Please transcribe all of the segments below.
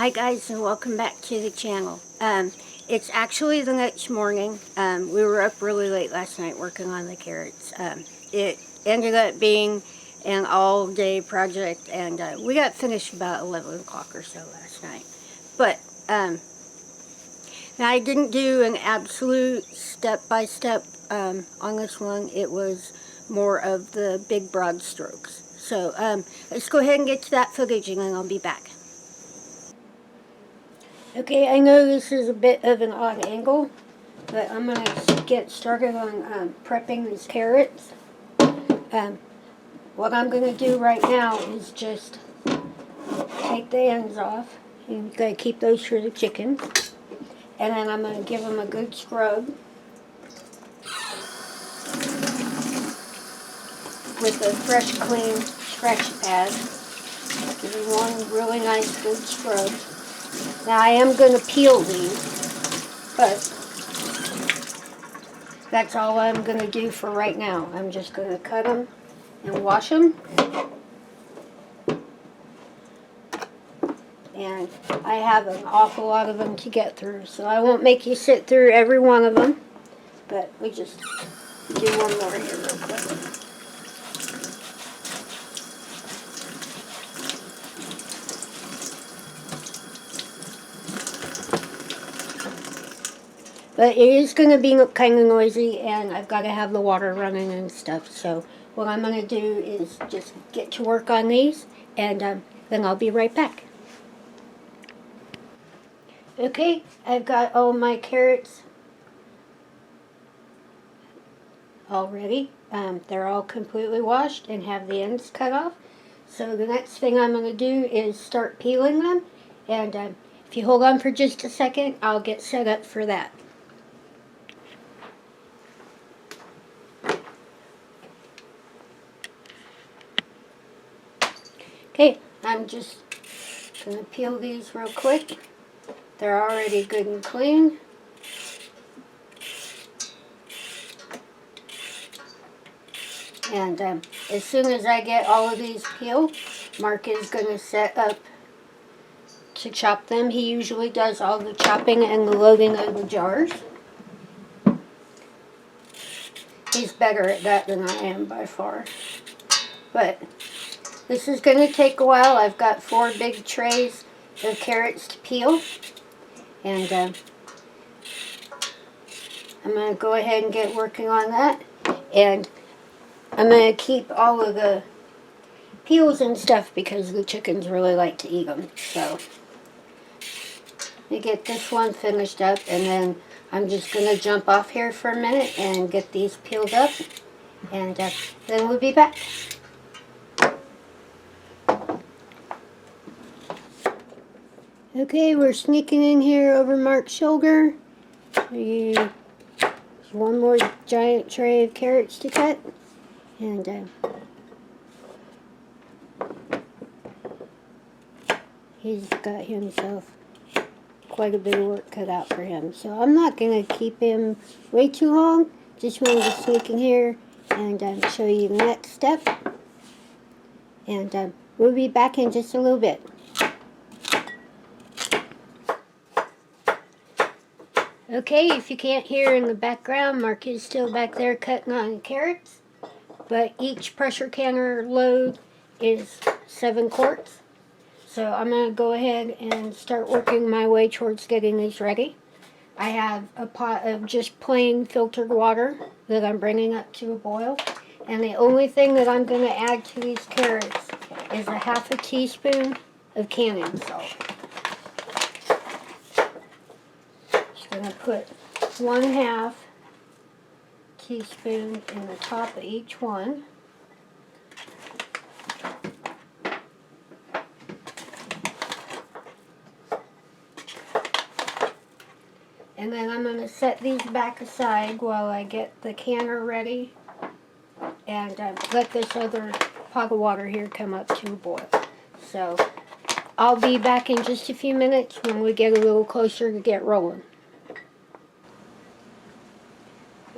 Hi guys, and welcome back to the channel. It's actually the next morning. We were up really late last night working on the carrots. It ended up being an all-day project, and we got finished about 11 o'clock or so last night. But now I didn't do an absolute step-by-step on this one. It was more of the big broad strokes. So let's go ahead and get to that footage, and then I'll be back. Okay, I know this is a bit of an odd angle, but I'm going to get started on prepping these carrots. What I'm going to do right now is just take the ends off. You've got to keep those for the chicken. And then I'm going to give them a good scrub with a fresh, clean scratch pad. Give them one really nice, good scrub. Now I am going to peel these, but that's all I'm going to do for right now. I'm just going to cut them and wash them. And I have an awful lot of them to get through, so I won't make you sit through every one of them. But we just do one more here real quick. But it is going to be kind of noisy, and I've got to have the water running and stuff. So what I'm going to do is just get to work on these, and then I'll be right back. Okay, I've got all my carrots all ready. They're all completely washed and have the ends cut off. So the next thing I'm going to do is start peeling them. And if you hold on for just a second, I'll get set up for that. Okay, I'm just going to peel these real quick. They're already good and clean. And as soon as I get all of these peeled, Mark is going to set up to chop them. He usually does all the chopping and the loading of the jars. He's better at that than I am by far. But this is going to take a while. I've got 4 big trays of carrots to peel. And I'm going to go ahead and get working on that. And I'm going to keep all of the peels and stuff because the chickens really like to eat them. So let me get this one finished up, and then I'm just going to jump off here for a minute and get these peeled up. And then we'll be back. Okay, we're sneaking in here over Mark's shoulder. There's one more giant tray of carrots to cut. And he's got himself quite a bit of work cut out for him. So I'm not going to keep him way too long. Just wanted to sneak in here and show you the next step. And we'll be back in just a little bit. Okay, if you can't hear in the background, Mark is still back there cutting on carrots. But each pressure canner load is 7 quarts. So I'm going to go ahead and start working my way towards getting these ready. I have a pot of just plain filtered water that I'm bringing up to a boil. And the only thing that I'm going to add to these carrots is a half a teaspoon of canning salt. Just going to put 1/2 teaspoon in the top of each one. And then I'm going to set these back aside while I get the canner ready and let this other pot of water here come up to a boil. So I'll be back in just a few minutes when we get a little closer to get rolling.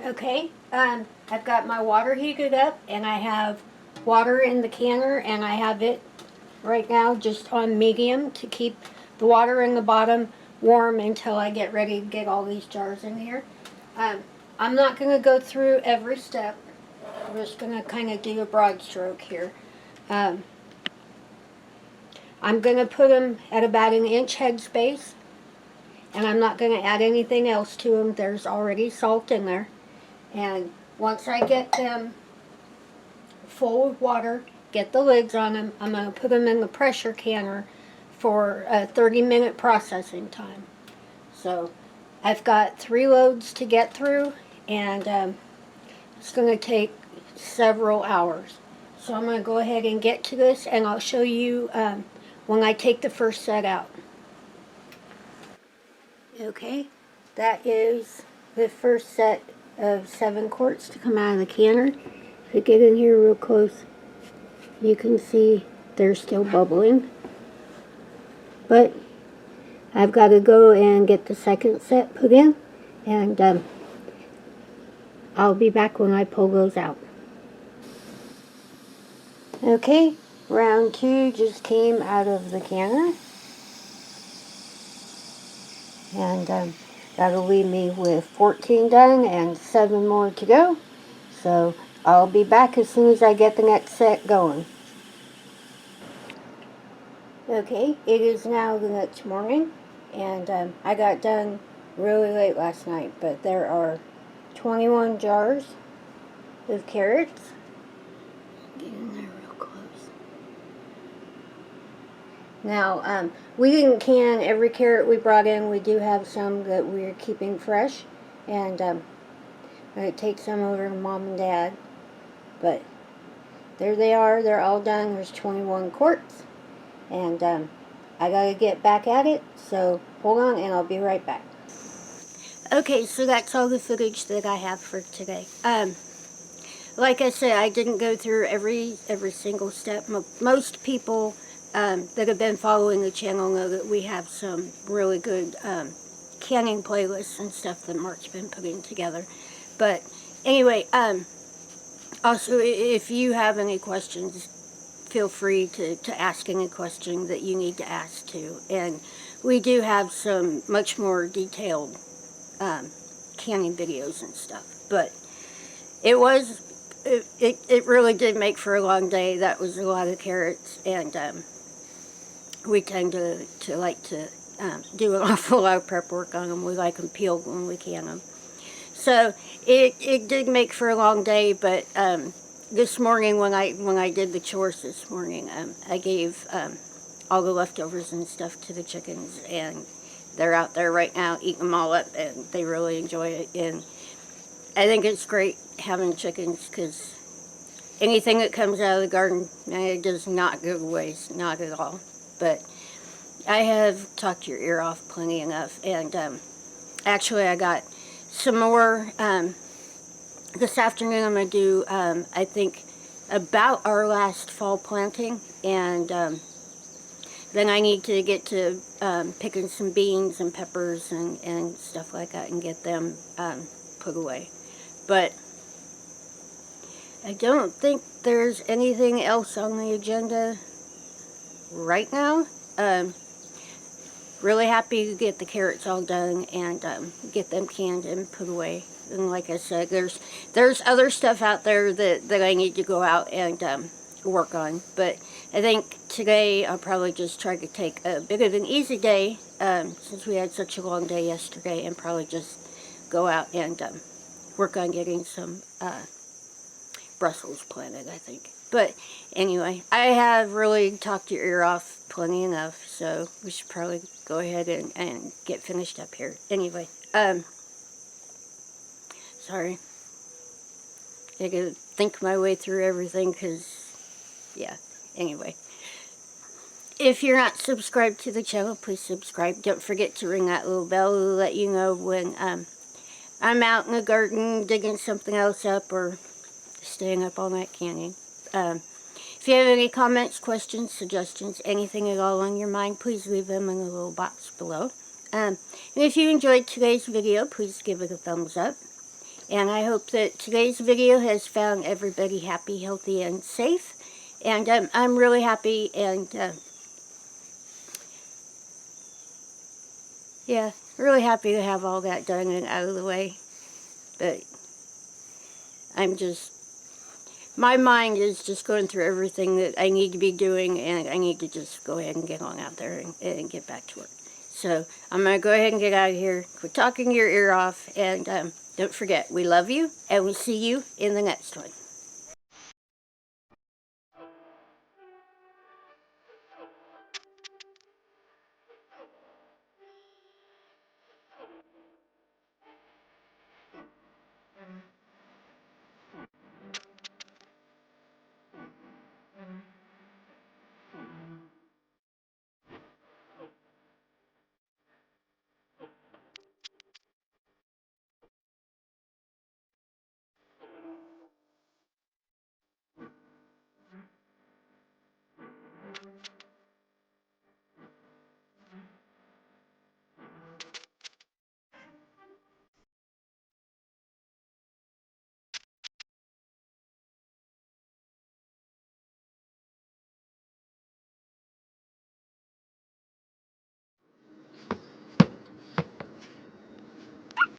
Okay, I've got my water heated up, and I have water in the canner, and I have it right now just on medium to keep the water in the bottom warm until I get ready to get all these jars in here. I'm not going to go through every step. I'm just going to kind of do a broad stroke here. I'm going to put them at about an inch headspace, and I'm not going to add anything else to them. There's already salt in there. And once I get them full of water, get the lids on them, I'm going to put them in the pressure canner for a 30-minute processing time. So I've got 3 loads to get through, and it's going to take several hours. So I'm going to go ahead and get to this, and I'll show you when I take the first set out. Okay, that is the first set of 7 quarts to come out of the canner. If you get in here real close, you can see they're still bubbling. But I've got to go and get the second set put in, and I'll be back when I pull those out. Okay, round 2 just came out of the canner, and that'll leave me with 14 done and 7 more to go. So I'll be back as soon as I get the next set going. Okay, it is now the next morning, and I got done really late last night, but there are 21 jars of carrots. Get in there real close. Now, we didn't can every carrot we brought in. We do have some that we're keeping fresh, and I'm going to take some over to Mom and Dad. But there they are. They're all done. There's 21 quarts, and I got to get back at it. So hold on, and I'll be right back. Okay, so that's all the footage that I have for today. Like I said, I didn't go through every single step. Most people that have been following the channel know that we have some really good canning playlists and stuff that Mark's been putting together. But anyway, also if you have any questions, feel free to ask any question that you need to ask to. And we do have some much more detailed canning videos and stuff. But it really did make for a long day. That was a lot of carrots, and we tend to like to do an awful lot of prep work on them. We like them peeled when we can them. So it did make for a long day, but this morning when I did the chores this morning, I gave all the leftovers and stuff to the chickens, and they're out there right now eating them all up, and they really enjoy it. And I think it's great having chickens, because anything that comes out of the garden, it does not go to waste, not at all. But I have talked your ear off plenty enough, and actually I got some more this afternoon. I'm going to do, I think, about our last fall planting, and then I need to get to picking some beans and peppers and stuff like that and get them put away. But I don't think there's anything else on the agenda right now. Really happy to get the carrots all done and get them canned and put away. And like I said, there's other stuff out there that I need to go out and work on. But I think today I'll probably just try to take a bit of an easy day, since we had such a long day yesterday, and probably just go out and work on getting some Brussels planted, I think. But anyway, I have really talked your ear off plenty enough, so we should probably go ahead and get finished up here. Anyway, sorry. I gotta think my way through everything, because, yeah, anyway. If you're not subscribed to the channel, please subscribe. Don't forget to ring that little bell to let you know when I'm out in the garden digging something else up or staying up all night canning. If you have any comments, questions, suggestions, anything at all on your mind, please leave them in the little box below. And if you enjoyed today's video, please give it a thumbs up. And I hope that today's video has found everybody happy, healthy, and safe. And I'm really happy and Yeah, really happy to have all that done and out of the way. But I'm just, my mind is just going through everything that I need to be doing, and I need to just go ahead and get on out there and get back to work. So I'm going to go ahead and get out of here, quit talking your ear off, and don't forget, we love you, and we'll see you in the next one.